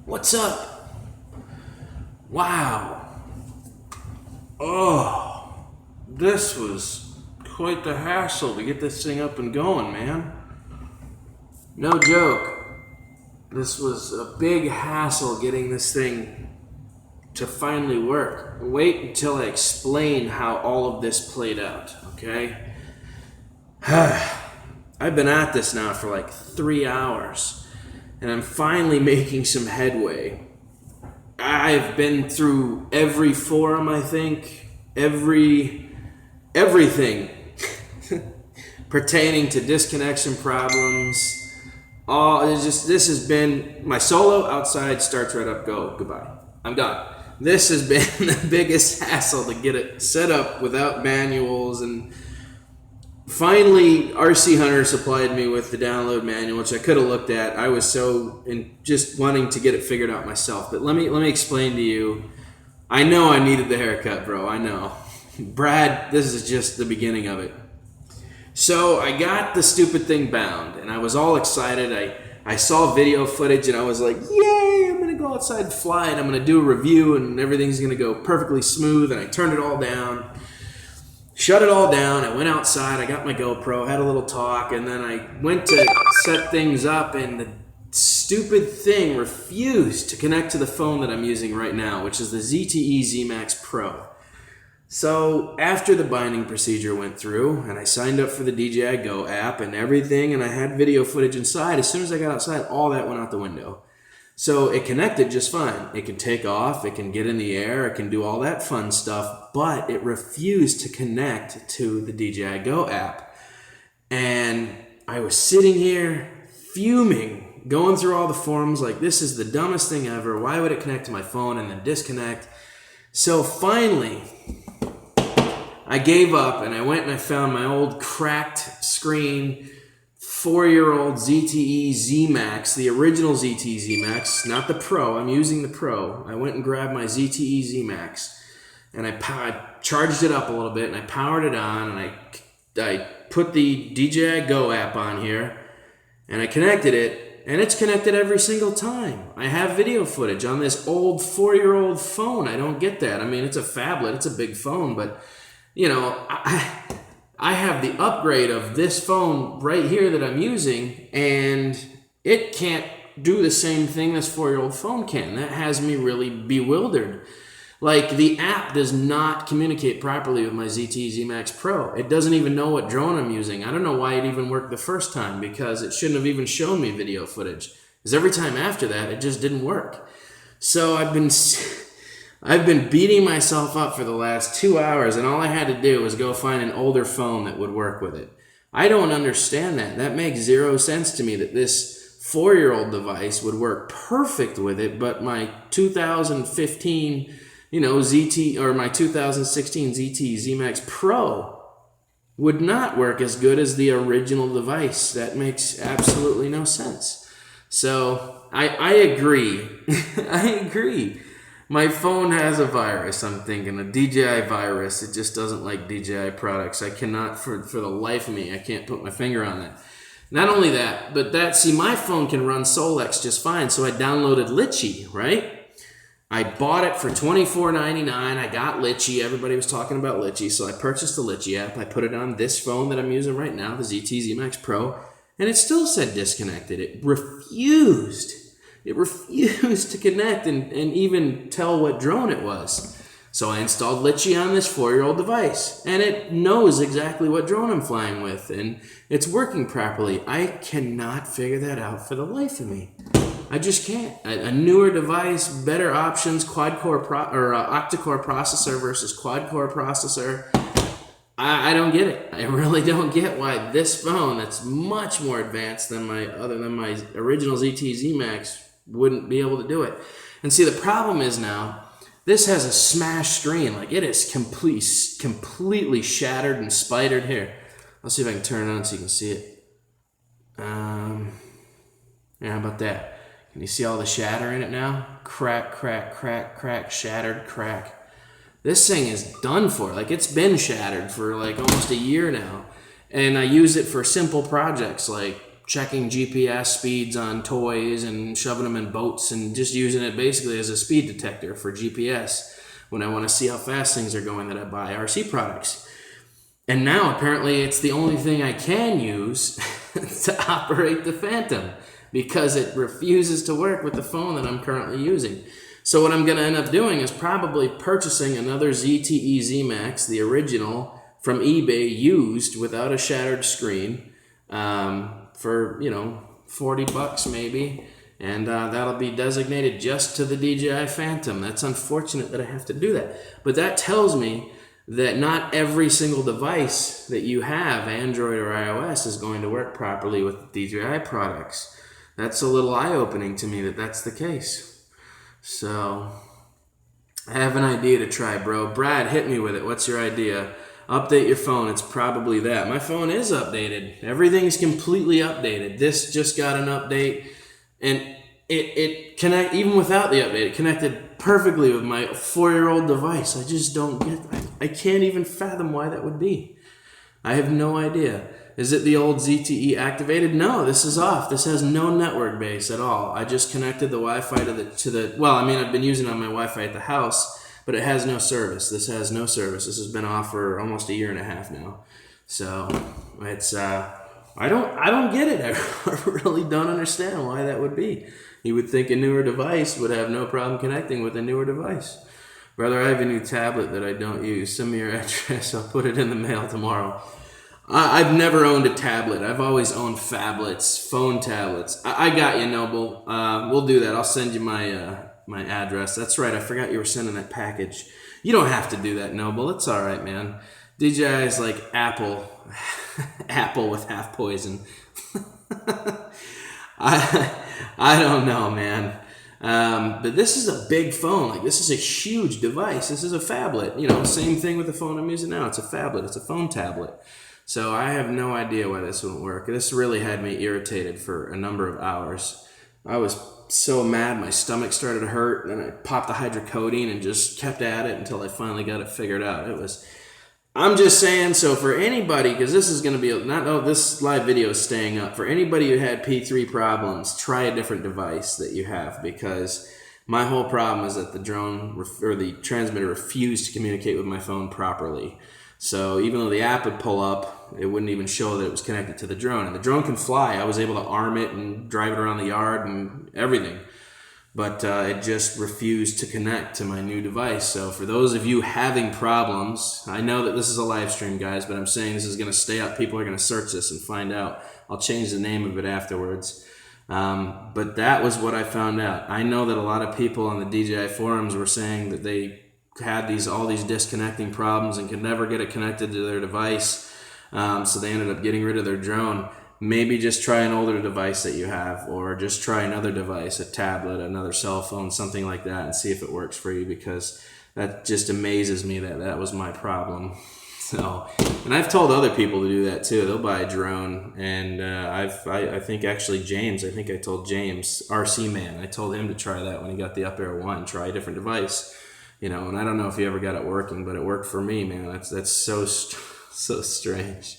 What's up? Wow. Oh, this was quite the hassle to get this thing up and going, man. No joke. This was a big hassle getting this thing to finally work. Wait until I explain how all of this played out, okay? I've been at this now for like 3 hours, and I'm finally making some headway. I've been through every forum, I think, everything pertaining to disconnection problems. This has been my solo outside starts right up, go, goodbye. I'm done. This has been the biggest hassle to get it set up without manuals, and finally RC Hunter supplied me with the download manual, which I could have looked at. I was so just wanting to get it figured out myself. But let me explain to you. I know I needed the haircut, bro. I know. Brad, this is just the beginning of it. So I got the stupid thing bound, and I was all excited. I saw video footage, and I was like, yay, I'm going to go outside and fly, and I'm going to do a review, and everything's going to go perfectly smooth. And I turned it all down. Shut it all down. I went outside. I got my GoPro, had a little talk, and then I went to set things up, and the stupid thing refused to connect to the phone that I'm using right now, which is the ZTE Z Max Pro. So after the binding procedure went through, and I signed up for the DJI Go app and everything, and I had video footage inside, as soon as I got outside, all that went out the window. So it connected just fine. It can take off, it can get in the air, it can do all that fun stuff, but it refused to connect to the DJI Go app. And I was sitting here fuming, going through all the forums like, this is the dumbest thing ever. Why would it connect to my phone and then disconnect? So finally, I gave up, and I went and I found my old cracked screen 4-year-old ZTE Z Max, the original ZTE Z Max, not the Pro. I'm using the Pro. I went and grabbed my ZTE Z Max, and I charged it up a little bit, and I powered it on, and I put the DJI Go app on here, and I connected it, and it's connected every single time. I have video footage on this old 4-year-old phone. I don't get that. I mean, it's a phablet. It's a big phone, but you know, I have the upgrade of this phone right here that I'm using, and it can't do the same thing this 4-year-old phone can. That has me really bewildered. Like, the app does not communicate properly with my ZTE Z Max Pro. It doesn't even know what drone I'm using. I don't know why it even worked the first time, because it shouldn't have even shown me video footage. Because every time after that, it just didn't work. So I've been beating myself up for the last 2 hours, and all I had to do was go find an older phone that would work with it. I don't understand that. That makes zero sense to me, that this 4-year-old device would work perfect with it, but my 2015, my 2016 ZTE Z Max Pro would not work as good as the original device. That makes absolutely no sense. So I agree. I agree. My phone has a virus, I'm thinking, a DJI virus. It just doesn't like DJI products. I cannot, for the life of me, I can't put my finger on that. Not only that, but my phone can run Solex just fine, so I downloaded Litchi, right? I bought it for $24.99. I got Litchi. Everybody was talking about Litchi, so I purchased the Litchi app. I put it on this phone that I'm using right now, the ZTE Z Max Pro, and it still said disconnected. It refused. It refused to connect and even tell what drone it was. So I installed Litchi on this 4-year-old device, and it knows exactly what drone I'm flying with, and it's working properly. I cannot figure that out for the life of me. I just can't. A newer device, better options, quad-core octa-core processor versus quad-core processor. I don't get it. I really don't get why this phone, that's much more advanced than my original ZTE Z Max, wouldn't be able to do it. And see, the problem is now, this has a smashed screen. Like, it is completely shattered and spidered. Here, I'll see if I can turn it on so you can see it. Yeah, how about that? Can you see all the shatter in it now? Crack, crack, crack, crack, shattered, crack. This thing is done for. Like, it's been shattered for like almost a year now. And I use it for simple projects like checking GPS speeds on toys and shoving them in boats and just using it basically as a speed detector for GPS when I want to see how fast things are going that I buy RC products. And now apparently it's the only thing I can use to operate the Phantom because it refuses to work with the phone that I'm currently using. So what I'm going to end up doing is probably purchasing another ZTE Z-Max, the original, from eBay, used without a shattered screen, for, $40 maybe. And that'll be designated just to the DJI Phantom. That's unfortunate that I have to do that. But that tells me that not every single device that you have, Android or iOS, is going to work properly with the DJI products. That's a little eye-opening to me that that's the case. So, I have an idea to try, bro. Brad, hit me with it. What's your idea? Update your phone. It's probably that. My phone is updated. Everything's completely updated. This just got an update, and it connect even without the update. It connected perfectly with my 4-year-old device. I just don't get. I can't even fathom why that would be. I have no idea. Is it the old ZTE activated? No, this is off. This has no network base at all. I just connected the Wi-Fi to the. Well, I mean, I've been using it on my Wi-Fi at the house, but it has no service. This has no service. This has been off for almost a year and a half now. So it's I don't get it. I really don't understand why that would be. You would think a newer device would have no problem connecting with a newer device. Brother, I have a new tablet that I don't use. Send me your address. I'll put it in the mail tomorrow. I've never owned a tablet. I've always owned phablets, phone tablets. I got you, Noble. We'll do that. I'll send you my address. That's right. I forgot you were sending that package. You don't have to do that, Noble. It's all right, man. DJI is like Apple. Apple with half poison. I don't know, man. But this is a big phone. Like, this is a huge device. This is a phablet. Same thing with the phone I'm using now. It's a phablet. It's a phone tablet. So I have no idea why this wouldn't work. This really had me irritated for a number of hours. I was so mad. My stomach started to hurt. And then I popped the hydrocodone and just kept at it until I finally got it figured out. I'm just saying, so for anybody, because this is going to be, this live video is staying up. For anybody who had P3 problems, try a different device that you have, because my whole problem is that the drone or the transmitter refused to communicate with my phone properly. So even though the app would pull up, it wouldn't even show that it was connected to the drone. And the drone can fly. I was able to arm it and drive it around the yard and everything. But it just refused to connect to my new device. So for those of you having problems, I know that this is a live stream, guys, but I'm saying this is going to stay up. People are going to search this and find out. I'll change the name of it afterwards. But that was what I found out. I know that a lot of people on the DJI forums were saying that they had all these disconnecting problems and could never get it connected to their device. So they ended up getting rid of their drone. Maybe just try an older device that you have, or just try another device, a tablet, another cell phone, something like that, and see if it works for you, because that just amazes me that was my problem. So, and I've told other people to do that too. They'll buy a drone, and I think actually I told James, RC Man, I told him to try that when he got the Up Air 1, try a different device, and I don't know if he ever got it working, but it worked for me, man. That's so strange.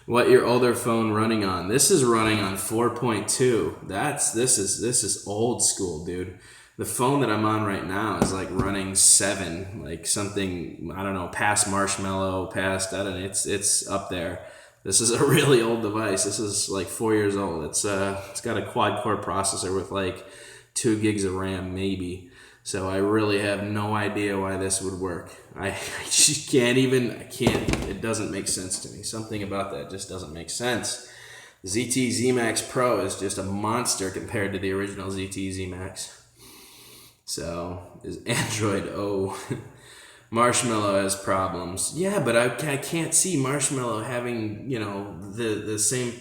What your older phone running on? This is running on 4.2. This is old school, dude. The phone that I'm on right now is like running 7, like something, I don't know, past Marshmallow, it's up there. This is a really old device. This is like 4 years old. It's got a quad core processor with like 2 gigs of RAM maybe. So I really have no idea why this would work. I just can't, it doesn't make sense to me. Something about that just doesn't make sense. ZT Z-Max Pro is just a monster compared to the original ZT Z-Max. So, is Android, Marshmallow has problems. Yeah, but I can't see Marshmallow having, the same.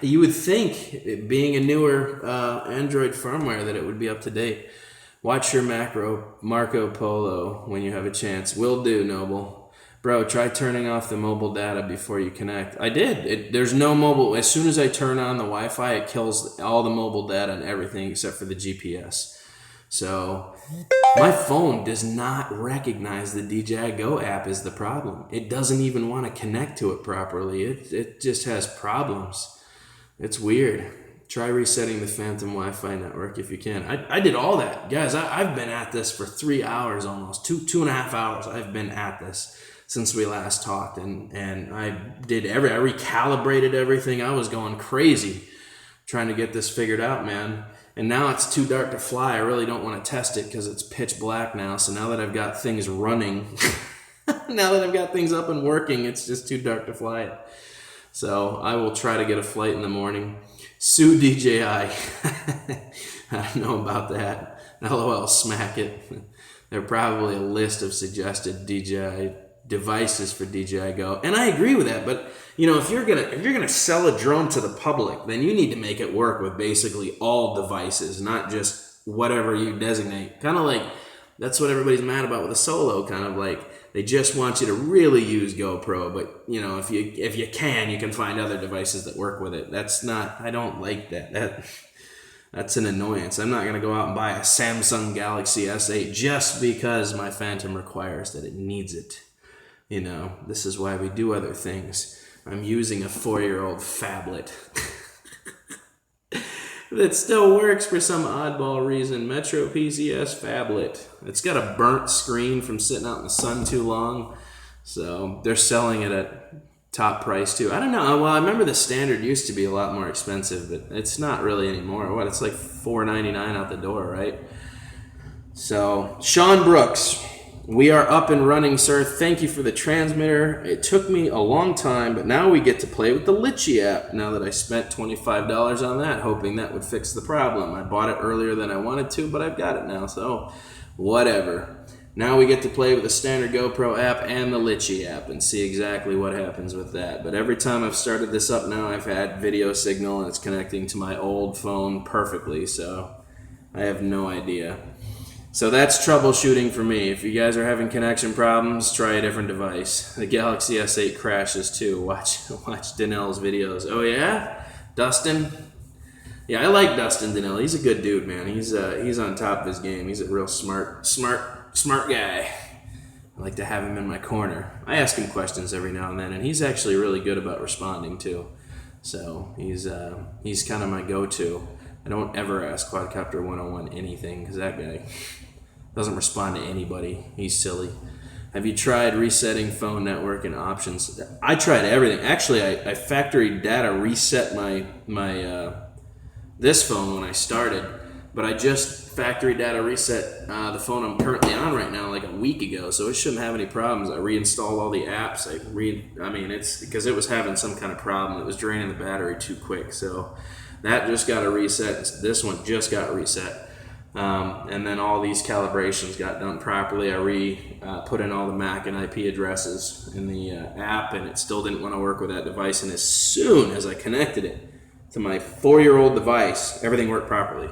You would think, it being a newer Android firmware, that it would be up to date. Watch your Marco Polo when you have a chance. Will do, Noble. Bro, try turning off the mobile data before you connect. I did. There's no mobile. As soon as I turn on the Wi-Fi, it kills all the mobile data and everything except for the GPS. So my phone does not recognize the DJI Go app is the problem. It doesn't even want to connect to it properly. It just has problems. It's weird. Try resetting the Phantom Wi-Fi network if you can. I did all that. Guys, I've been at this for 3 hours almost. Two and a half hours I've been at this since we last talked. And I recalibrated everything. I was going crazy trying to get this figured out, man. And now it's too dark to fly. I really don't want to test it because it's pitch black now. So now that I've got things running, now that I've got things up and working, it's just too dark to fly it. So I will try to get a flight in the morning. Sue DJI. I don't know about that. LOL, smack it. There's probably a list of suggested DJI devices for DJI Go, and I agree with that. But you know, if you're gonna sell a drone to the public, then you need to make it work with basically all devices, not just whatever you designate. Kind of like that's what everybody's mad about with a Solo. Kind of like they just want you to really use GoPro, but you know, if you can find other devices that work with it. That's not. I don't like that. That's an annoyance. I'm not going to go out and buy a Samsung Galaxy S8 just because my Phantom requires that it needs it. You know, this is why we do other things. I'm using a 4-year-old phablet that still works for some oddball reason. Metro PCS phablet. It's got a burnt screen from sitting out in the sun too long. So they're selling it at top price too. I don't know. Well, I remember the standard used to be a lot more expensive, but it's not really anymore. What? It's like $4.99 out the door, right? So, Sean Brooks, we are up and running, sir. Thank you for the transmitter. It took me a long time, but now we get to play with the Litchi app. Now that I spent $25 on that, hoping that would fix the problem. I bought it earlier than I wanted to, but I've got it now, so whatever. Now we get to play with the standard GoPro app and the Litchi app and see exactly what happens with that. But every time I've started this up now, I've had video signal and it's connecting to my old phone perfectly, so I have no idea. So that's troubleshooting for me. If you guys are having connection problems, try a different device. The Galaxy S8 crashes too. Watch Danel's videos. Oh yeah? Dustin? Yeah, I like Dustin Danel. He's a good dude, man. He's on top of his game. He's a real smart guy. I like to have him in my corner. I ask him questions every now and then, and he's actually really good about responding too. So he's kind of my go-to. I don't ever ask Quadcopter 101 anything because that guy doesn't respond to anybody. He's silly. Have you tried resetting phone network and options? I tried everything. Actually, I factory data reset my this phone when I started, but I just factory data reset the phone I'm currently on right now like a week ago, so it shouldn't have any problems. I reinstalled all the apps. It's because it was having some kind of problem. It was draining the battery too quick, so that just got a reset. This one just got reset. And then all these calibrations got done properly. I put in all the MAC and IP addresses in the app, and it still didn't want to work with that device. And as soon as I connected it to my 4-year-old device, everything worked properly.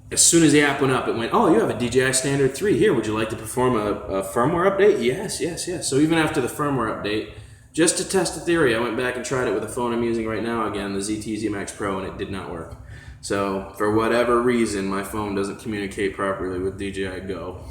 As soon as the app went up, it went, oh, you have a DJI Standard 3 here. Would you like to perform a firmware update? Yes. So even after the firmware update, just to test the theory, I went back and tried it with the phone I'm using right now again, the ZT-Z Max Pro, and it did not work. So for whatever reason, my phone doesn't communicate properly with DJI Go.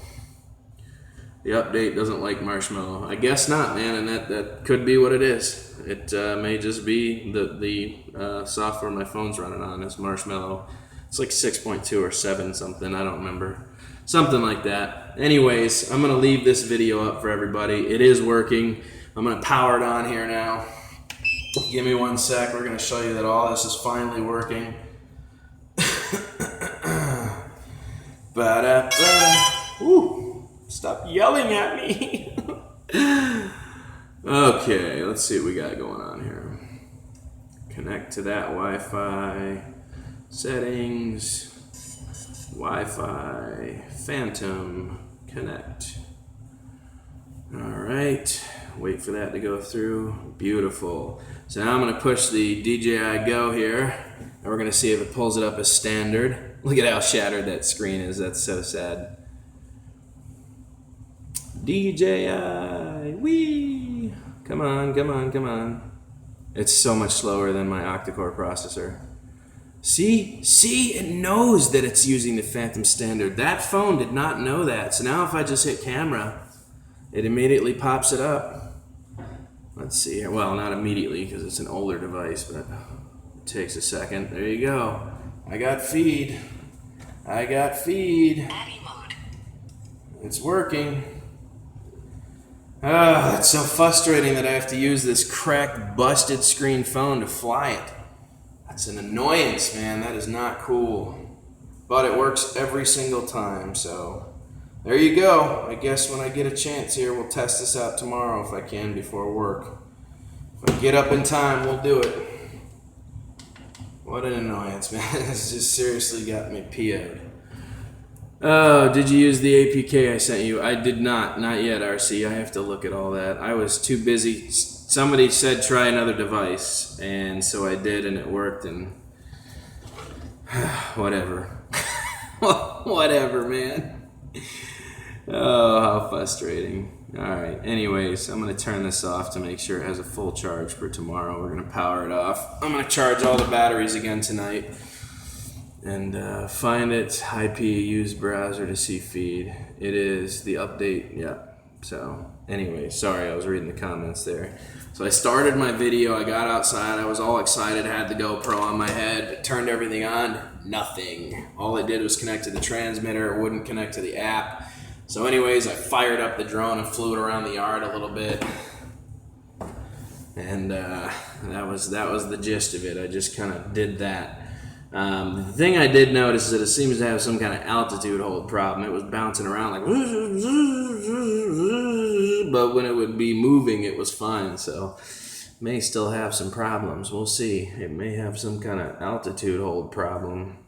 The update doesn't like Marshmallow. I guess not, man, and that could be what it is. It may just be the software my phone's running on is Marshmallow. It's like 6.2 or 7 something, I don't remember. Something like that. Anyways, I'm going to leave this video up for everybody. It is working. I'm going to power it on here now. Give me 1 sec. We're going to show you that all this is finally working. Ooh, stop yelling at me. Okay, let's see what we got going on here. Connect to that Wi-Fi. Settings. Wi-Fi. Phantom. Connect. Alright. Wait for that to go through. Beautiful. So now I'm going to push the DJI Go here, and we're going to see if it pulls it up as standard. Look at how shattered that screen is. That's so sad. DJI, whee! Come on. It's so much slower than my octa-core processor. See, it knows that it's using the Phantom standard. That phone did not know that. So now if I just hit camera, it immediately pops it up. Let's see here. Well, not immediately because it's an older device, but Takes a second. There you go. I got feed. I got feed. It's working. Ah, it's so frustrating that I have to use this cracked, busted screen phone to fly it. That's an annoyance, man. That is not cool. But it works every single time, so there you go. I guess when I get a chance here, we'll test this out tomorrow if I can before work. If I get up in time, we'll do it. What an annoyance, man. This just seriously got me PO'd. Oh, did you use the APK I sent you? I did not. Not yet, RC. I have to look at all that. I was too busy. Somebody said try another device, and so I did, and it worked, and whatever. Whatever, man. Oh, how frustrating. Alright, anyways, I'm going to turn this off to make sure it has a full charge for tomorrow. We're going to power it off. I'm going to charge all the batteries again tonight. And find it, IP, use browser to see feed. It is the update, yeah. So, anyway, sorry, I was reading the comments there. So I started my video, I got outside, I was all excited, had the GoPro on my head, turned everything on, nothing. All it did was connect to the transmitter, it wouldn't connect to the app. So anyways, I fired up the drone and flew it around the yard a little bit. And that was the gist of it. I just kind of did that. The thing I did notice is that it seems to have some kind of altitude hold problem. It was bouncing around like, but when it would be moving, it was fine. So may still have some problems. We'll see. It may have some kind of altitude hold problem.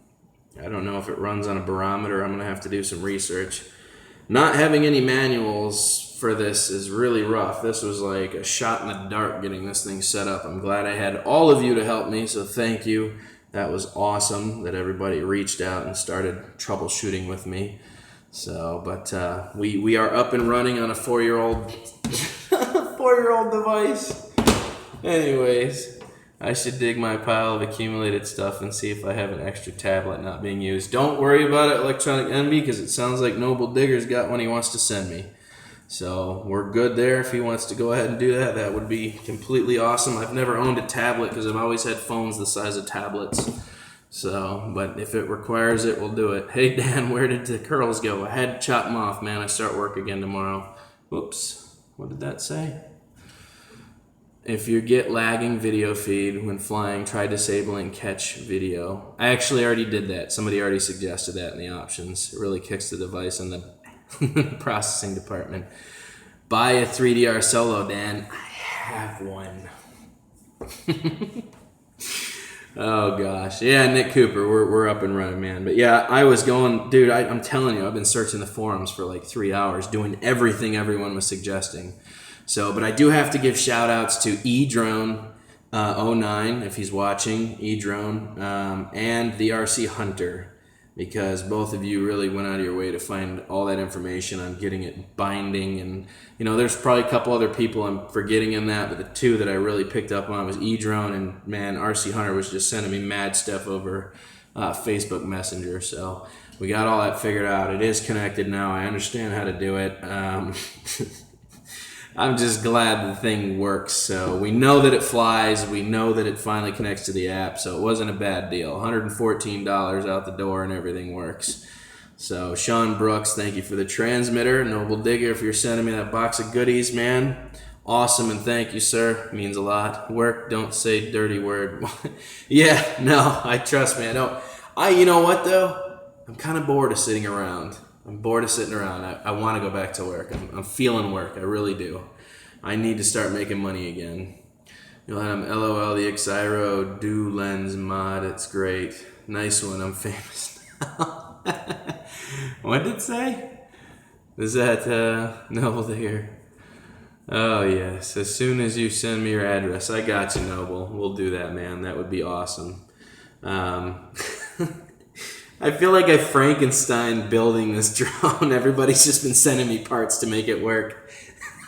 I don't know if it runs on a barometer. I'm going to have to do some research. Not having any manuals for this is really rough. This was like a shot in the dark getting this thing set up. I'm glad I had all of you to help me, so thank you. That was awesome that everybody reached out and started troubleshooting with me. So, but we are up and running on a 4-year-old 4-year-old device. Anyways, I should dig my pile of accumulated stuff and see if I have an extra tablet not being used. Don't worry about it, Electronic Envy, because it sounds like Noble Digger's got one he wants to send me. So we're good there. If he wants to go ahead and do that, that would be completely awesome. I've never owned a tablet because I've always had phones the size of tablets. So, but if it requires it, we'll do it. Hey Dan, where did the curls go? I had to chop them off, man. I start work again tomorrow. Whoops. What did that say? If you get lagging video feed when flying, try disabling catch video. I actually already did that. Somebody already suggested that in the options. It really kicks the device in the processing department. Buy a 3DR Solo, Dan. I have one. Oh gosh, yeah, Nick Cooper, we're up and running, man. But yeah, I was going, dude. I'm telling you, I've been searching the forums for like 3 hours, doing everything everyone was suggesting. So, but I do have to give shout outs to eDrone 09 if he's watching, eDrone, and the RC Hunter, because both of you really went out of your way to find all that information on getting it binding. And you know, there's probably a couple other people I'm forgetting in that, but the two that I really picked up on was eDrone, and man, RC Hunter was just sending me mad stuff over Facebook Messenger. So we got all that figured out. It is connected now. I understand how to do it. I'm just glad the thing works. So we know that it flies. We know that it finally connects to the app. So it wasn't a bad deal. $114 out the door and everything works. So Sean Brooks, thank you for the transmitter. Noble Digger, if you're sending me that box of goodies, man, awesome, and thank you, sir. Means a lot. Work, don't say dirty word. Yeah, no, I trust me. I don't. You know what though? I'm kind of bored of sitting around. I'm bored of sitting around. I want to go back to work. I'm feeling work. I really do. I need to start making money again. You'll have LOL, the Xiro Do Lens mod. It's great. Nice one. I'm famous now. What did it say? Is that Noble here? Oh, yes. As soon as you send me your address. I got you, Noble. We'll do that, man. That would be awesome. I feel like I Frankenstein building this drone. Everybody's just been sending me parts to make it work.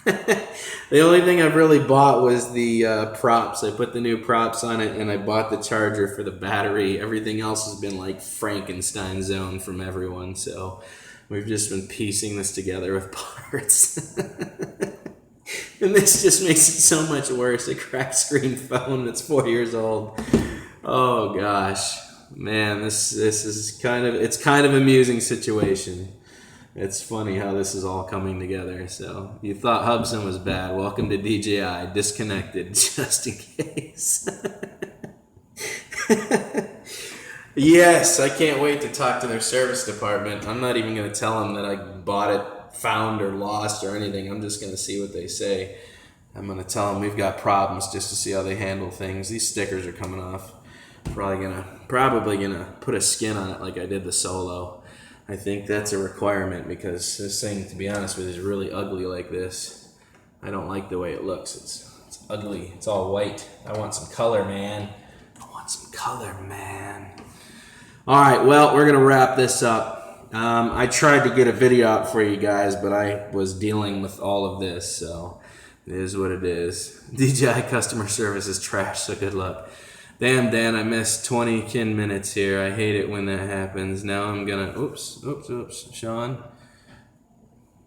The only thing I've really bought was the props. I put the new props on it, and I bought the charger for the battery. Everything else has been like Frankenstein zone from everyone. So we've just been piecing this together with parts. And this just makes it so much worse. A cracked screen phone that's 4 years old. Oh gosh, man, this is it's kind of amusing situation. It's funny how this is all coming together. So you thought Hubson was bad. Welcome to DJI. Disconnected just in case. Yes, I can't wait to talk to their service department. I'm not even going to tell them that I bought it, found or lost or anything. I'm just going to see what they say. I'm going to tell them we've got problems just to see how they handle things. These stickers are coming off. Probably gonna put a skin on it like I did the Solo. I think that's a requirement because this thing, to be honest with you, is really ugly like this. I don't like the way it looks. It's ugly. It's all white. I want some color, man. I want some color, man. All right, well, we're going to wrap this up. I tried to get a video out for you guys, but I was dealing with all of this, so it is what it is. DJI customer service is trash, so good luck. Damn, Dan, I missed 20 minutes here. I hate it when that happens. Now I'm going to... Oops. Sean,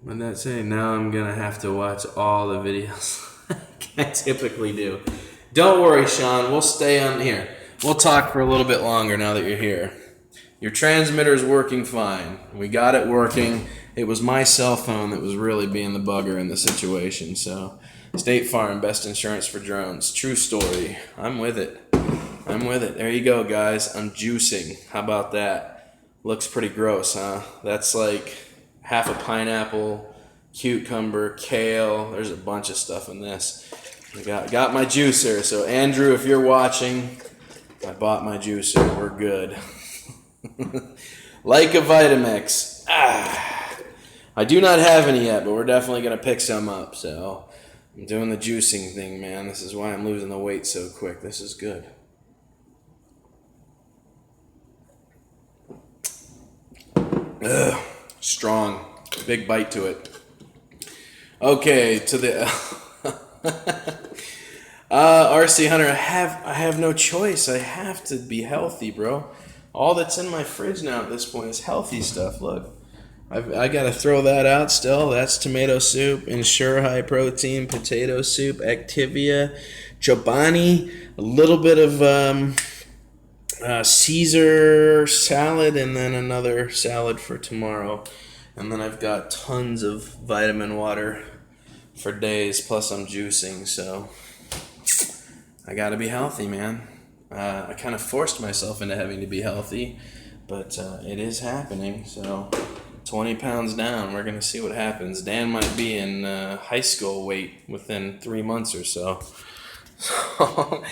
what did that say? Now I'm going to have to watch all the videos I typically do. Don't worry, Sean. We'll stay on here. We'll talk for a little bit longer now that you're here. Your transmitter is working fine. We got it working. It was my cell phone that was really being the bugger in the situation. So, State Farm, best insurance for drones. True story. I'm with it. There you go, guys. I'm juicing. How about that? Looks pretty gross, huh? That's like half a pineapple, cucumber, kale. There's a bunch of stuff in this. I got my juicer. So, Andrew, if you're watching, I bought my juicer. We're good. Like a Vitamix. I do not have any yet, but we're definitely going to pick some up. So I'm doing the juicing thing, man. This is why I'm losing the weight so quick. This is good. Strong. Big bite to it. Okay, to the RC Hunter. I have no choice. I have to be healthy, bro. All that's in my fridge now at this point is healthy stuff. Look, I got to throw that out still. That's tomato soup, Ensure High Protein, potato soup, Activia, Chobani, a little bit of Caesar salad, and then another salad for tomorrow. And then I've got tons of vitamin water for days, plus I'm juicing, so I got to be healthy, man. I kind of forced myself into having to be healthy, but it is happening. So 20 pounds down. We're going to see what happens. Dan might be in high school weight within 3 months or so. So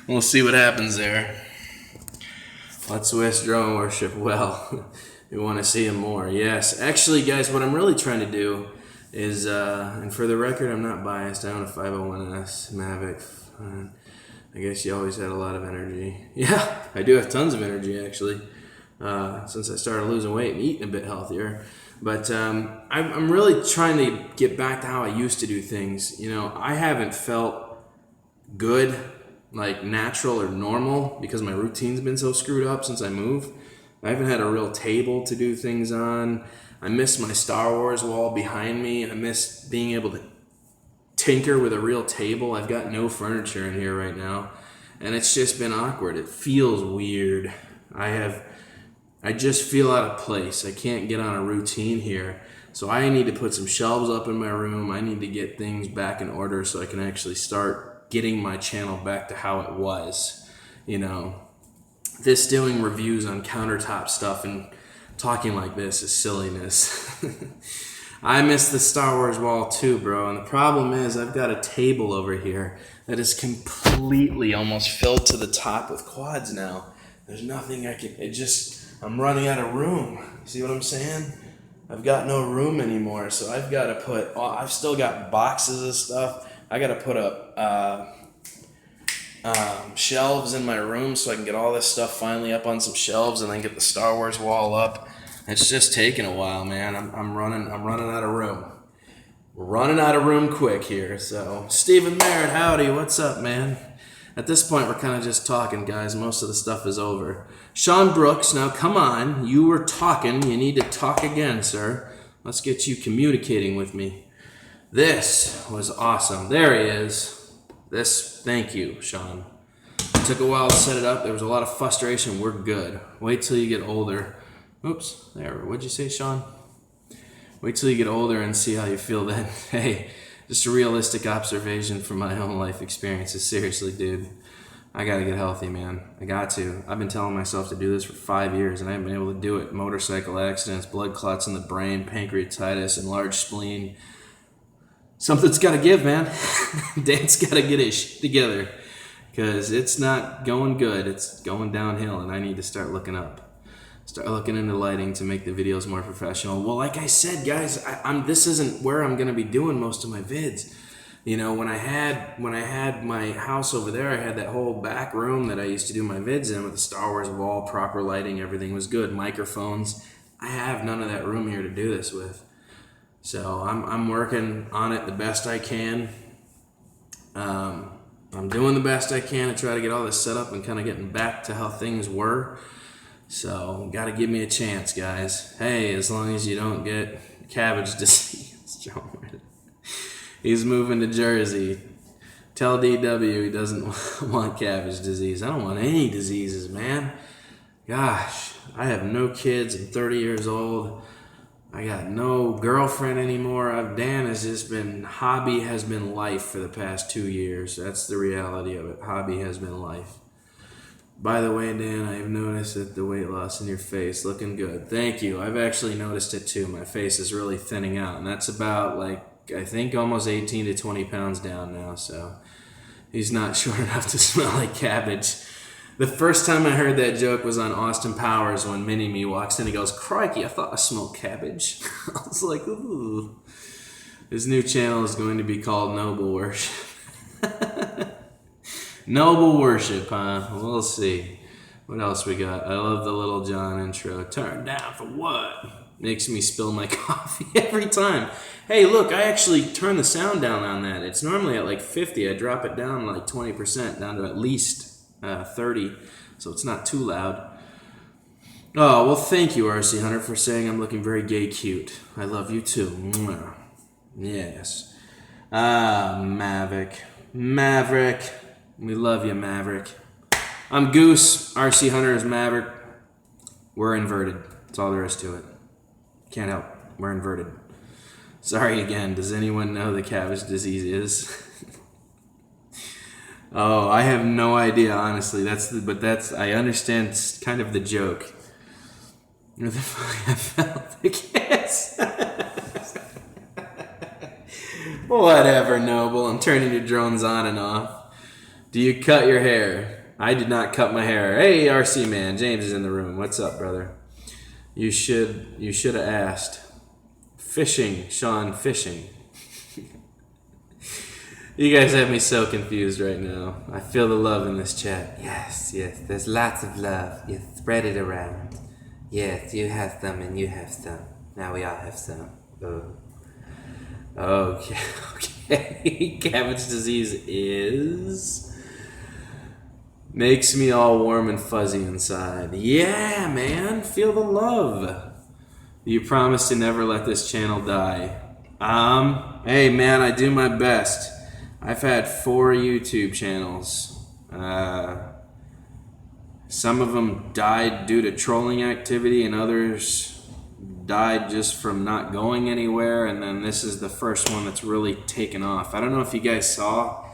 we'll see what happens there. Let's wish drone worship well. We want to see him more. Yes. Actually, guys, what I'm really trying to do is, and for the record, I'm not biased. I own a 501S Mavic. I guess you always had a lot of energy. Yeah, I do have tons of energy, actually, since I started losing weight and eating a bit healthier. But I'm really trying to get back to how I used to do things. You know, I haven't felt good, like natural or normal, because my routine's been so screwed up since I moved. I haven't had a real table to do things on. I miss my Star Wars wall behind me. I miss being able to tinker with a real table. I've got no furniture in here right now, and it's just been awkward. It feels weird. I just feel out of place. I can't get on a routine here, so I need to put some shelves up in my room. I need to get things back in order so I can actually start getting my channel back to how it was. You know, this doing reviews on countertop stuff and talking like this is silliness. I miss the Star Wars wall too, bro. And the problem is I've got a table over here that is completely almost filled to the top with quads now. There's nothing I'm running out of room. See what I'm saying? I've got no room anymore. So I've got to I've still got boxes of stuff. I got to put up shelves in my room so I can get all this stuff finally up on some shelves and then get the Star Wars wall up. It's just taking a while, man. I'm running out of room. We're running out of room quick here. So, Stephen Merritt, howdy. What's up, man? At this point, we're kind of just talking, guys. Most of the stuff is over. Sean Brooks, now come on. You were talking. You need to talk again, sir. Let's get you communicating with me. This was awesome. There he is. Thank you, Sean. Took a while to set it up. There was a lot of frustration. We're good. Wait till you get older. Oops, there. What'd you say, Sean? Wait till you get older and see how you feel then. Hey, just a realistic observation from my own life experiences. Seriously, dude. I gotta get healthy, man. I got to. I've been telling myself to do this for 5 years, and I haven't been able to do it. Motorcycle accidents, blood clots in the brain, pancreatitis, enlarged spleen. Something's gotta give, man. Dad's gotta get his shit together, because it's not going good. It's going downhill, and I need to start looking up. Start looking into lighting to make the videos more professional. Well, like I said, guys, this isn't where I'm gonna be doing most of my vids. You know, when I had my house over there, I had that whole back room that I used to do my vids in with the Star Wars wall, proper lighting, everything was good, microphones. I have none of that room here to do this with. So I'm working on it the best I can. I'm doing the best I can to try to get all this set up and kind of getting back to how things were. So, gotta give me a chance, guys. Hey, as long as you don't get cabbage disease. He's moving to Jersey. Tell DW he doesn't want cabbage disease. I don't want any diseases, man. Gosh, I have no kids. I'm 30 years old. I got no girlfriend anymore. Dan has just been, hobby has been life for the past 2 years. That's the reality of it. Hobby has been life. By the way, Dan, I've noticed that the weight loss in your face, looking good. Thank you. I've actually noticed it too. My face is really thinning out, and that's about I think almost 18 to 20 pounds down now, so he's not short enough to smell like cabbage. The first time I heard that joke was on Austin Powers when Mini-Me walks in and he goes, "Crikey, I thought I smelled cabbage." I was like, ooh. His new channel is going to be called Noble Worship. Noble Worship, huh? We'll see. What else we got? I love the Little John intro. Turn down for what? Makes me spill my coffee every time. Hey, look, I actually turn the sound down on that. It's normally at 50. I drop it down 20%, down to at least 30, so it's not too loud. Oh, well, thank you, RC Hunter, for saying I'm looking very gay cute. I love you too. Mwah. Yes. Maverick. We love you, Maverick. I'm Goose. RC Hunter is Maverick. We're inverted. That's all there is to it. Can't help. We're inverted. Sorry again. Does anyone know the cabbage disease is? Oh, I have no idea, honestly. I understand kind of the joke. Where the fuck I felt the kiss. Whatever, Noble. I'm turning your drones on and off. Do you cut your hair? I did not cut my hair. Hey, RC man, James is in the room. What's up, brother? You should have asked. Fishing, Sean, fishing. You guys have me so confused right now. I feel the love in this chat. Yes, there's lots of love. You spread it around. Yes, you have some and you have some. Now we all have some. Oh. Okay. Cabbage disease is... makes me all warm and fuzzy inside. Yeah, man. Feel the love. You promise to never let this channel die. Hey, man, I do my best. I've had 4 YouTube channels. Some of them died due to trolling activity, and others died just from not going anywhere, and then this is the first one that's really taken off. I don't know if you guys saw,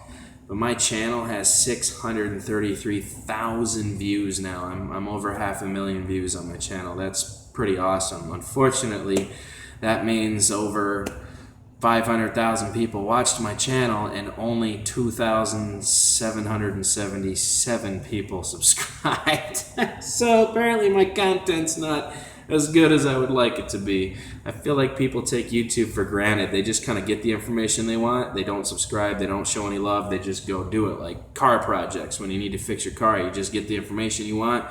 but my channel has 633,000 views now. I'm over 500,000 views on my channel. That's pretty awesome. Unfortunately, that means over 500,000 people watched my channel and only 2,777 people subscribed. So apparently my content's not as good as I would like it to be. I feel like people take YouTube for granted. They just kind of get the information they want. They don't subscribe. They don't show any love. They just go do it. Like car projects. When you need to fix your car, you just get the information you want,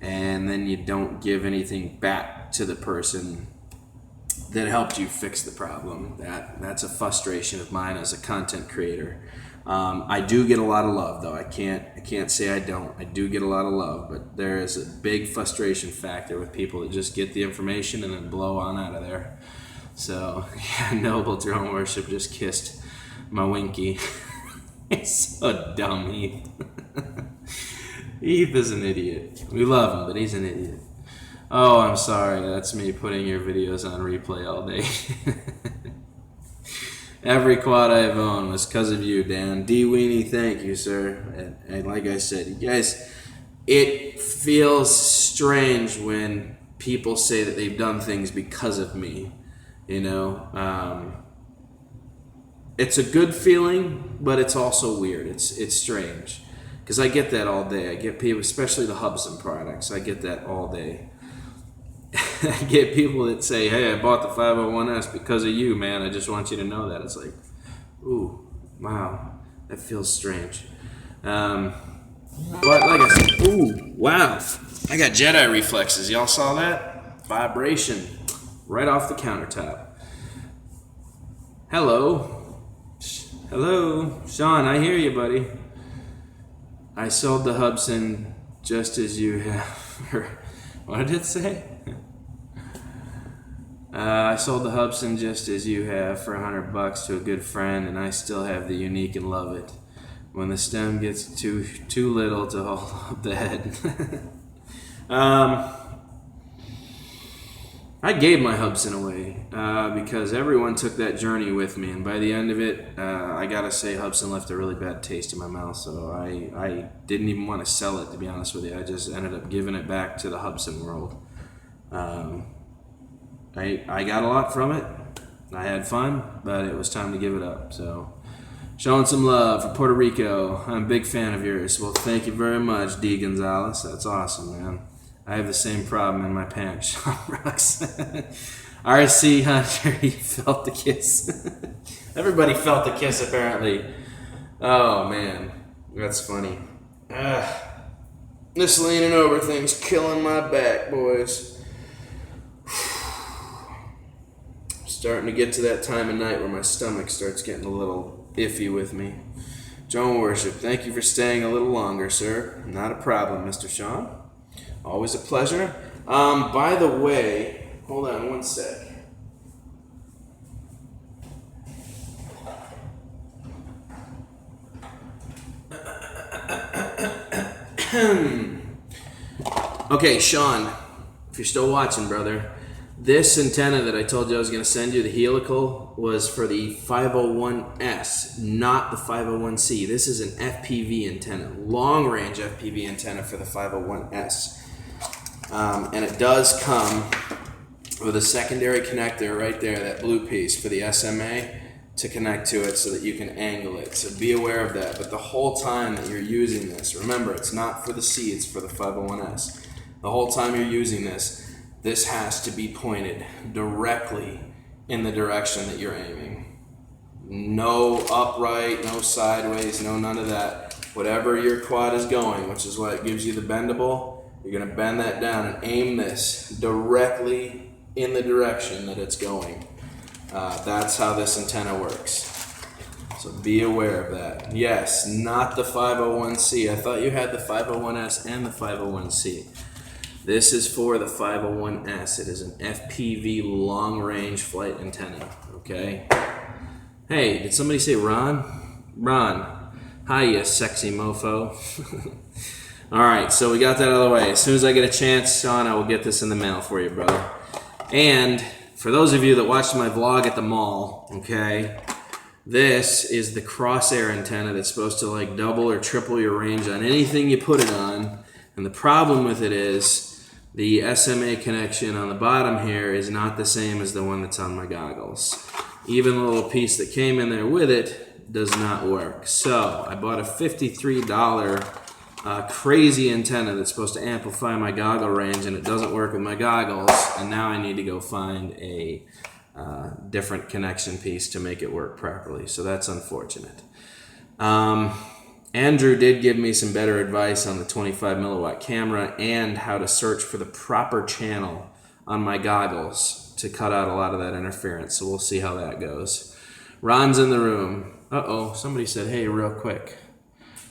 and then you don't give anything back to the person that helped you fix the problem. That's a frustration of mine as a content creator. I do get a lot of love, though. I can't say I don't. I do get a lot of love, but there is a big frustration factor with people that just get the information and then blow on out of there. So, yeah, Noble Drone Worship just kissed my winky. It's so dumb, Heath. Heath is an idiot. We love him, but he's an idiot. Oh, I'm sorry. That's me putting your videos on replay all day. Every quad I've owned was because of you, Dan. D. Weenie, thank you, sir. And like I said, you guys, it feels strange when people say that they've done things because of me. You know, it's a good feeling, but it's also weird. It's strange because I get that all day. I get people, especially the Hubsan products. I get that all day. I get people that say, "Hey, I bought the 501S because of you, man. I just want you to know that." It's like, ooh, wow, that feels strange. But like I said, ooh, wow, I got Jedi reflexes. Y'all saw that? Vibration right off the countertop. Hello, Sean. I hear you, buddy. I sold the Hubsan just as you have. What did it say? I sold the Hubsan just as you have for $100 to a good friend, and I still have the unique and love it. When the stem gets too little to hold up the head. I gave my Hubsan away because everyone took that journey with me, and by the end of it, I gotta say Hubsan left a really bad taste in my mouth. So I didn't even want to sell it, to be honest with you. I just ended up giving it back to the Hubsan world. I got a lot from it. I had fun, but it was time to give it up. So, showing some love for Puerto Rico. I'm a big fan of yours. Well, thank you very much, D. Gonzalez. That's awesome, man. I have the same problem in my pants. Sean Rocks. RC Hunter, you felt the kiss. Everybody felt the kiss, apparently. Oh, man. That's funny. This leaning over thing's killing my back, boys. Starting to get to that time of night where my stomach starts getting a little iffy with me. Joan Worship, thank you for staying a little longer, sir. Not a problem, Mr. Sean. Always a pleasure. By the way, hold on one sec. Okay, Sean, if you're still watching, brother, this antenna that I told you I was going to send you, the helical, was for the 501S, not the 501C. This is an FPV antenna, long-range FPV antenna for the 501S. And it does come with a secondary connector right there, that blue piece for the SMA, to connect to it so that you can angle it. So be aware of that. But the whole time that you're using this, remember, it's not for the C, it's for the 501S. The whole time you're using this, this has to be pointed directly in the direction that you're aiming. No upright, no sideways, no none of that. Whatever your quad is going, which is what gives you the bendable, you're going to bend that down and aim this directly in the direction that it's going. That's how this antenna works. So be aware of that. Yes, not the 501C. I thought you had the 501S and the 501C. This is for the 501S. It is an FPV long-range flight antenna, okay? Hey, did somebody say Ron? Ron, hi, you sexy mofo. All right, so we got that out of the way. As soon as I get a chance, Sean, I will get this in the mail for you, brother. And for those of you that watched my vlog at the mall, okay, this is the crosshair antenna that's supposed to like double or triple your range on anything you put it on. And the problem with it is the SMA connection on the bottom here is not the same as the one that's on my goggles. Even the little piece that came in there with it does not work. So I bought a $53 crazy antenna that's supposed to amplify my goggle range, and it doesn't work with my goggles, and now I need to go find a different connection piece to make it work properly. So that's unfortunate. Andrew did give me some better advice on the 25 milliwatt camera and how to search for the proper channel on my goggles to cut out a lot of that interference. So we'll see how that goes. Ron's in the room. Uh-oh, somebody said, hey, real quick.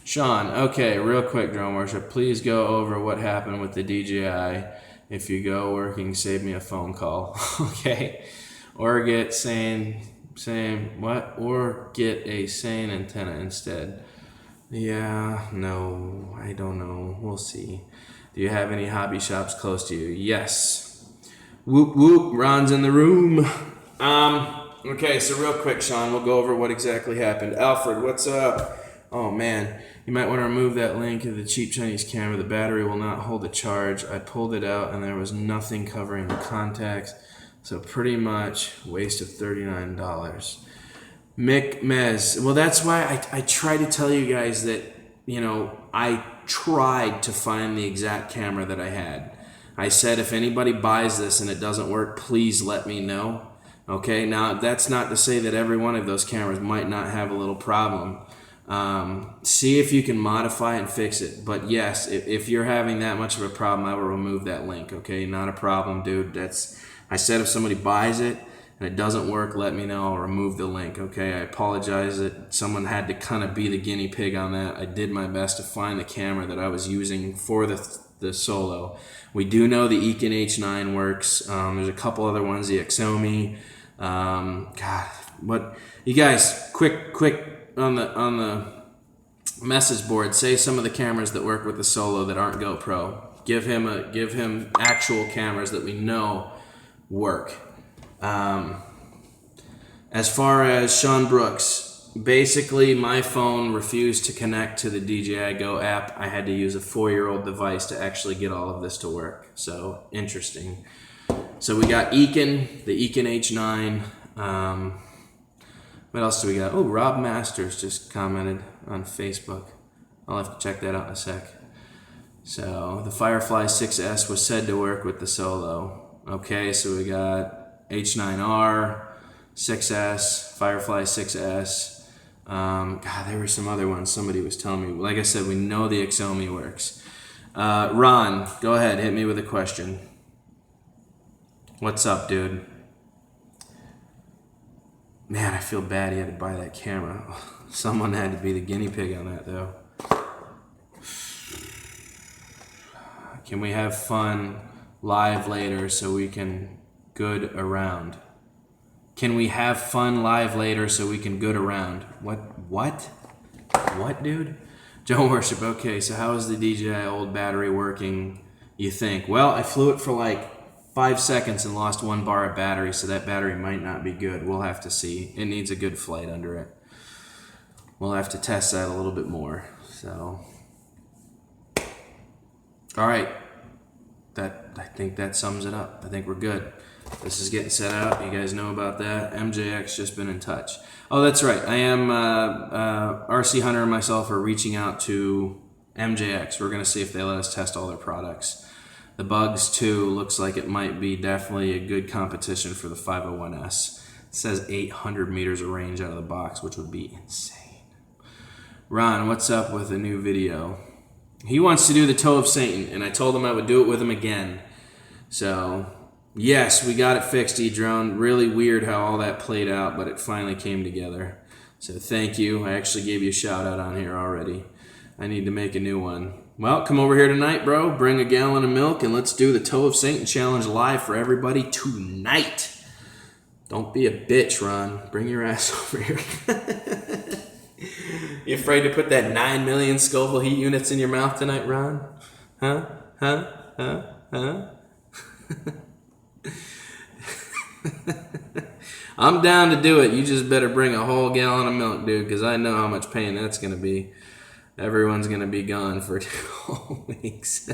Sean, okay, real quick, Drone Worship, please go over what happened with the DJI. If you go working, save me a phone call. Okay? Or get or get a sane antenna instead. Yeah, no, I don't know. We'll see. Do you have any hobby shops close to you? Yes. Whoop whoop, Ron's in the room. Okay, so real quick, Sean, we'll go over what exactly happened. Alfred, what's up? Oh man, you might want to remove that link of the cheap Chinese camera. The battery will not hold a charge. I pulled it out and there was nothing covering the contacts. So pretty much waste of $39. Mick Mez. Well, that's why I try to tell you guys that, I tried to find the exact camera that I had. I said, if anybody buys this and it doesn't work, please let me know. Okay, now that's not to say that every one of those cameras might not have a little problem. See if you can modify and fix it. But yes, if you're having that much of a problem, I will remove that link. Okay, not a problem, dude. I said if somebody buys it and it doesn't work, let me know. I'll remove the link. Okay, I apologize that someone had to kind of be the guinea pig on that. I did my best to find the camera that I was using for the Solo. We do know the Ekin H9 works. There's a couple other ones, the Xomi. God, what you guys? Quick on the message board. Say some of the cameras that work with the Solo that aren't GoPro. Give him actual cameras that we know work. As far as Sean Brooks, basically my phone refused to connect to the DJI Go app. I had to use a 4-year-old device to actually get all of this to work. So interesting. So we got Ekin, the Ekin H9. What else do we got? Oh, Rob Masters just commented on Facebook. I'll have to check that out in a sec. So the Firefly 6S was said to work with the Solo. Okay, so we got H9R, 6S, Firefly 6S. God, there were some other ones somebody was telling me. Like I said, we know the Xomi works. Ron, go ahead, hit me with a question. What's up, dude? Man, I feel bad he had to buy that camera. Someone had to be the guinea pig on that, though. Can we have fun live later so we can good around? Can we have fun live later so we can good around? What, dude? Joe Worship, okay, so how is the DJI old battery working, you think? Well, I flew it for like 5 seconds and lost 1 bar of battery, so that battery might not be good. We'll have to see. It needs a good flight under it. We'll have to test that a little bit more. So, all right. I think that sums it up. I think we're good. This is getting set up. You guys know about that. MJX just been in touch. Oh, that's right. I am RC Hunter and myself are reaching out to MJX. We're going to see if they let us test all their products. The Bugs 2 looks like it might be definitely a good competition for the 501S. It says 800 meters of range out of the box, which would be insane. Ron, what's up with a new video? He wants to do the Toe of Satan, and I told him I would do it with him again. So, yes, we got it fixed, E-Drone. Really weird how all that played out, but it finally came together. So thank you. I actually gave you a shout out on here already. I need to make a new one. Well, come over here tonight, bro. Bring a gallon of milk, and let's do the Toe of Satan challenge live for everybody tonight. Don't be a bitch, Ron. Bring your ass over here. You afraid to put that 9 million Scoville heat units in your mouth tonight, Ron? Huh? I'm down to do it. You just better bring a whole gallon of milk, dude, because I know how much pain that's going to be. Everyone's going to be gone for 2 whole weeks.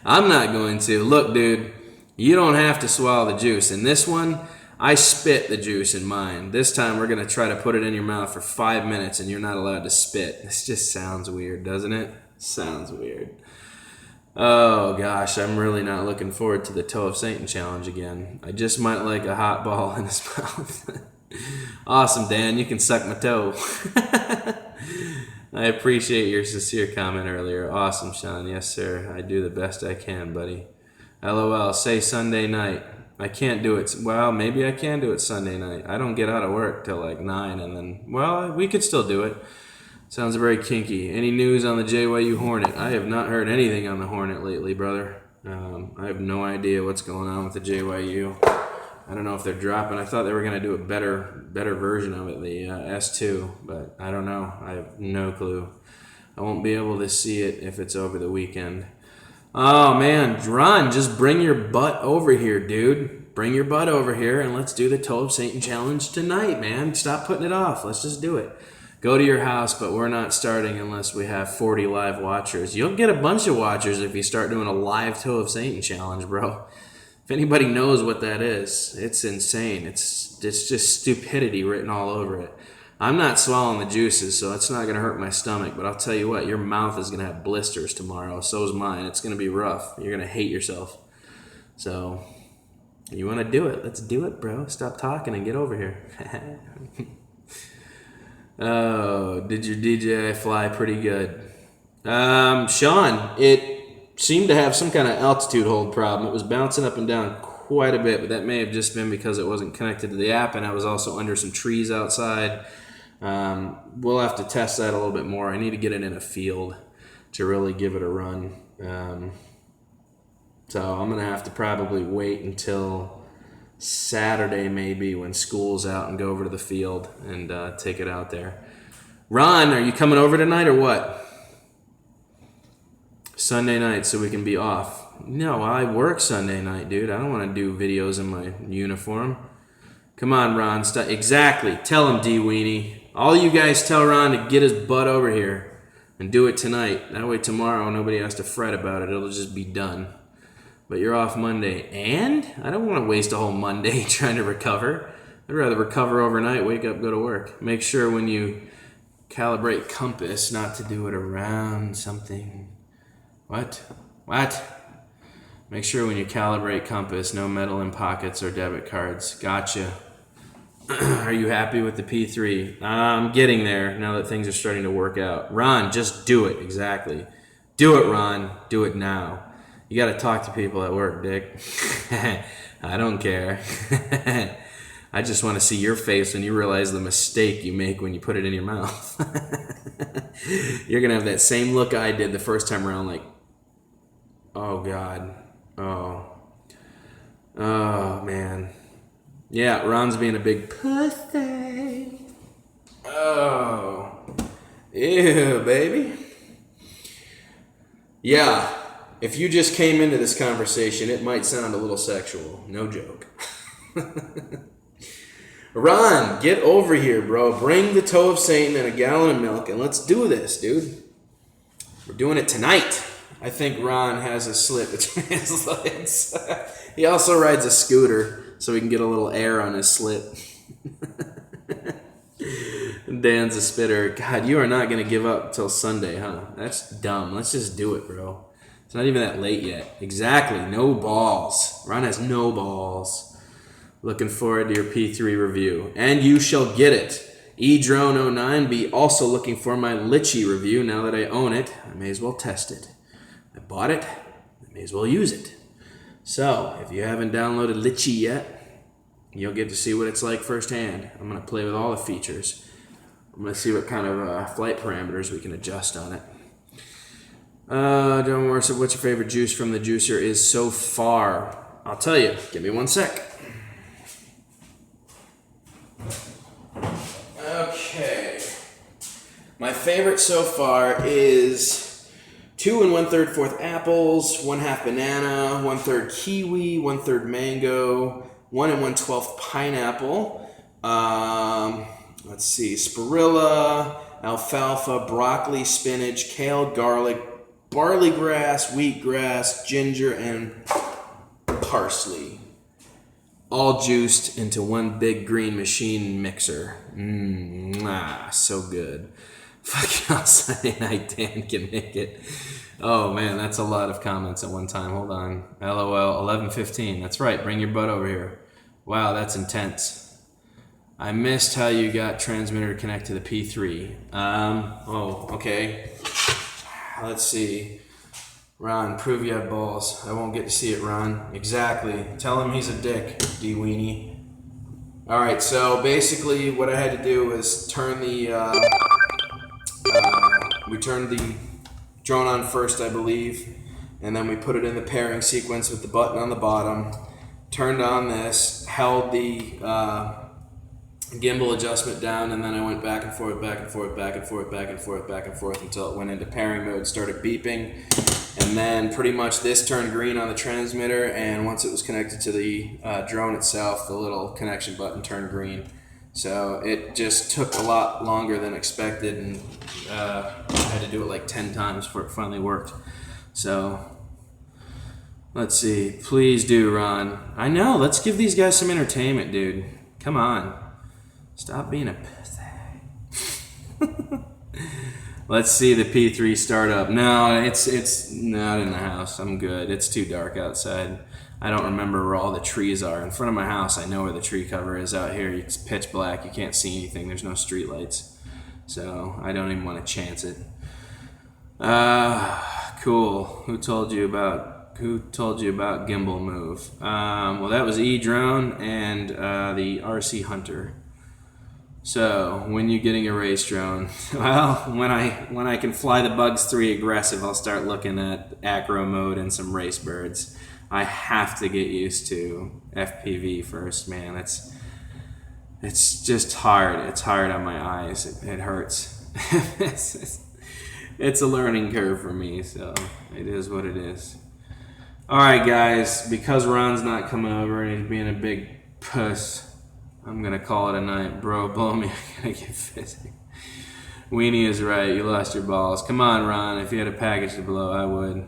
I'm not going to. Look, dude, you don't have to swallow the juice. In this one, I spit the juice in mine. This time we're going to try to put it in your mouth for 5 minutes and you're not allowed to spit. This just sounds weird, doesn't it? Sounds weird. Oh gosh, I'm really not looking forward to the Toe of Satan challenge again. I just might like a hot ball in his mouth. Awesome, Dan. You can suck my toe. I appreciate your sincere comment earlier. Awesome, Sean. Yes, sir. I do the best I can, buddy. LOL. Say Sunday night. I can't do it. Well, maybe I can do it Sunday night. I don't get out of work till like 9 and then, well, we could still do it. Sounds very kinky. Any news on the JYU Hornet? I have not heard anything on the Hornet lately, brother. I have no idea what's going on with the JYU. I don't know if they're dropping. I thought they were going to do a better version of it, the S2, but I don't know. I have no clue. I won't be able to see it if it's over the weekend. Oh man, Ron, just bring your butt over here, dude. Bring your butt over here and let's do the Toe of Satan challenge tonight, man. Stop putting it off. Let's just do it. Go to your house, but we're not starting unless we have 40 live watchers. You'll get a bunch of watchers if you start doing a live Toe of Satan challenge, bro. If anybody knows what that is, it's insane. It's just stupidity written all over it. I'm not swallowing the juices, so it's not going to hurt my stomach. But I'll tell you what, your mouth is going to have blisters tomorrow. So is mine. It's going to be rough. You're going to hate yourself. So, you want to do it? Let's do it, bro. Stop talking and get over here. Oh, did your DJI fly pretty good? Sean, it seemed to have some kind of altitude hold problem. It was bouncing up and down quite a bit, but that may have just been because it wasn't connected to the app, and I was also under some trees outside. We'll have to test that a little bit more. I need to get it in a field to really give it a run. So I'm going to have to probably wait until Saturday maybe when school's out and go over to the field and take it out there. Ron, are you coming over tonight or what? Sunday night so we can be off. No, I work Sunday night, dude. I don't want to do videos in my uniform. Come on, Ron. Stop. Exactly. Tell him, D-Weenie. All you guys tell Ron to get his butt over here and do it tonight. That way tomorrow nobody has to fret about it. It'll just be done. But you're off Monday. And I don't want to waste a whole Monday trying to recover. I'd rather recover overnight, wake up, go to work. Make sure when you calibrate compass not to do it around something. What? Make sure when you calibrate compass, no metal in pockets or debit cards. Gotcha. Are you happy with the P3? I'm getting there now that things are starting to work out. Ron, just do it. Exactly. Do it, Ron. Do it now. You got to talk to people at work, Dick. I don't care. I just want to see your face when you realize the mistake you make when you put it in your mouth. You're going to have that same look I did the first time around, like, oh, God. Oh, man. Yeah, Ron's being a big pussy. Oh. Ew, baby. Yeah, if you just came into this conversation, it might sound a little sexual. No joke. Ron, get over here, bro. Bring the Toe of Satan and a gallon of milk, and let's do this, dude. We're doing it tonight. I think Ron has a slit between his legs. He also rides a scooter, so he can get a little air on his slit. Dan's a spitter. God, you are not going to give up till Sunday, huh? That's dumb. Let's just do it, bro. It's not even that late yet. Exactly. No balls. Ron has no balls. Looking forward to your P3 review. And you shall get it. eDrone09 be also looking for my Litchi review. Now that I own it, I may as well test it. I bought it. I may as well use it. So, if you haven't downloaded Litchi yet, you'll get to see what it's like firsthand. I'm going to play with all the features. I'm going to see what kind of flight parameters we can adjust on it. Don't worry, so what's your favorite juice from the juicer is so far? I'll tell you. Give me 1 sec. Okay. My favorite so far is 2 1/3/4 apples, 1/2 banana, 1/3 kiwi, 1/3 mango, 1 1/12 pineapple. Let's see, spirilla, alfalfa, broccoli, spinach, kale, garlic, barley grass, wheatgrass, ginger, and parsley. All juiced into one big green machine mixer. So good. Fucking on Sunday night, Dan can make it. Oh man, that's a lot of comments at one time. Hold on. LOL, 11:15. That's right. Bring your butt over here. Wow, that's intense. I missed how you got transmitter to connect to the P3. Okay. Let's see. Ron, prove you have balls. I won't get to see it, Ron. Exactly. Tell him he's a dick, D-Weenie. All right, so basically what I had to do was turn the... we turned the drone on first, I believe, and then we put it in the pairing sequence with the button on the bottom, turned on this, held the gimbal adjustment down, and then I went back and forth, back and forth, back and forth, back and forth, back and forth until it went into pairing mode, started beeping, and then pretty much this turned green on the transmitter, and once it was connected to the drone itself, the little connection button turned green. So it just took a lot longer than expected, and I had to do it like 10 times before it finally worked. So let's see. Please do, Ron. I know. Let's give these guys some entertainment, dude. Come on. Stop being a pussy. Let's see the P3 start up. No, it's not in the house. I'm good. It's too dark outside. I don't remember where all the trees are. In front of my house, I know where the tree cover is. Out here, it's pitch black. You can't see anything. There's no street lights. So I don't even want to chance it. Cool. Who told you about gimbal move? Well, that was E-Drone and the RC Hunter. So when you getting a race drone? Well, when I can fly the Bugs 3 aggressive, I'll start looking at acro mode and some race birds. I have to get used to FPV first, man. It's just hard. It's hard on my eyes. It hurts. It's a learning curve for me, so it is what it is. All right, guys. Because Ron's not coming over and he's being a big puss, I'm gonna call it a night, bro. Blow me. I gotta get fizzy. Weenie is right. You lost your balls. Come on, Ron. If you had a package to blow, I would.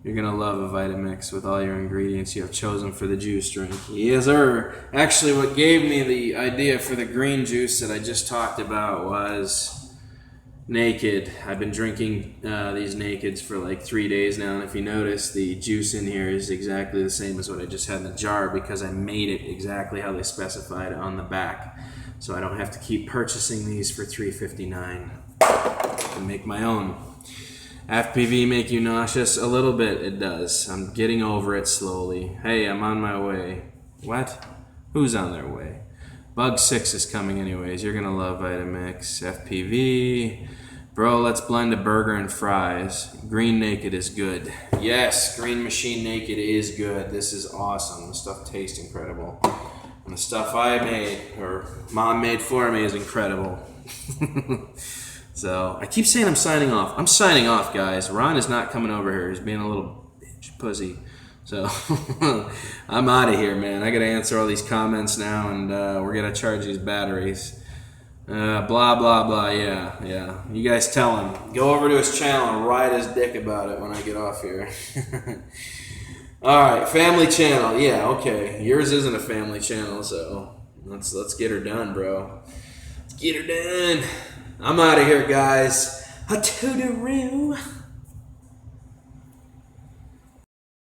You're gonna love a Vitamix with all your ingredients you have chosen for the juice drink. Yes, sir. Actually, what gave me the idea for the green juice that I just talked about was Naked. I've been drinking these Nakeds for like 3 days now, and if you notice, the juice in here is exactly the same as what I just had in the jar because I made it exactly how they specified on the back. So I don't have to keep purchasing these for $3.59. I can make my own. FPV make you nauseous? A little bit, it does. I'm getting over it slowly. Hey, I'm on my way. What? Who's on their way? Bug 6 is coming anyways. You're gonna love Vitamix. FPV. Bro, let's blend a burger and fries. Green Naked is good. Yes, Green Machine Naked is good. This is awesome. The stuff tastes incredible. And the stuff I made, or Mom made for me, is incredible. So, I keep saying I'm signing off. I'm signing off, guys. Ron is not coming over here. He's being a little bitch pussy. So, I'm out of here, man. I gotta answer all these comments now, and we're gonna charge these batteries. Blah, blah, blah. Yeah. You guys tell him. Go over to his channel and ride his dick about it when I get off here. Alright, family channel. Yeah, okay. Yours isn't a family channel, so let's get her done, bro. Let's get her done. I'm out of here, guys. A toodaloo.